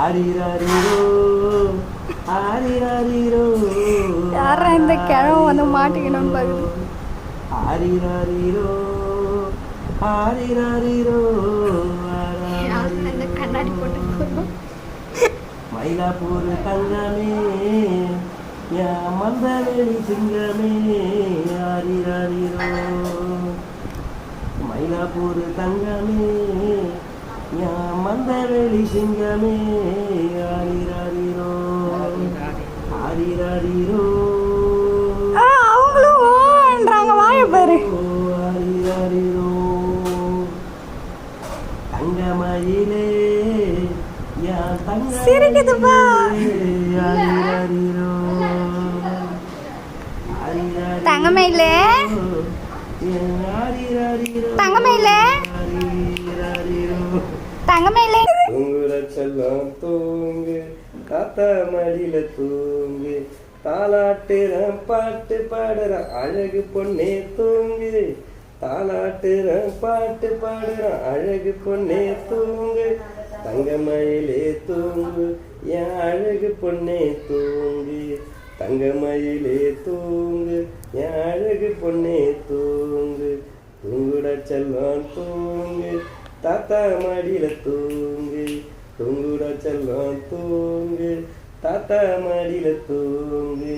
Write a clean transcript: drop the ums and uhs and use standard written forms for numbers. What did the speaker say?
ஆரிராரிரோ ஆரிராரிரோ யாரா இந்த கிழமை வந்து மாட்டிக்கணும்னு பாக்குது. ஆரிராரிரோ ஆரிராரிரோ இந்த கண்ணாடி போட்டு மயிலாப்பூர் தங்கமே என் மந்தவெளி சிங்கமே ஆரிராரிரோ மயிலாப்பூர் தங்கமே என் மந்தவெளி சிங்கமே ஆரிராரிரோ ஆரிராரிரோ அவங்களும் ஓன்றாங்க. வாய பாரு. ஆரிராரிரோ தங்கமயிலே என் தங்க சிரிக்குதுப்பா. ஆரிராரிரோ தங்கமயிலே தங்கமயிலே தங்கமயிலே தூங்குற செல்லம் தூங்கு தாத்தா மடியில தூங்கு தாலாட்டுற பாட்டு பாடுற அழகு பொண்ணே தூங்கு தாலாட்டுற பாட்டு பாடுற அழகு பொண்ணே தூங்கு தங்கமயிலே தூங்கு என் அழகு பொண்ணே தூங்கு தங்கமயிலே தூங்கு என் அழகு பொண்ணே தூங்கு தூங்குட செல்லம் தூங்கு தாத்தா மடியில தூங்கு தூங்குட செல்லம் தூங்கு தாத்தா மடியில தூங்கு.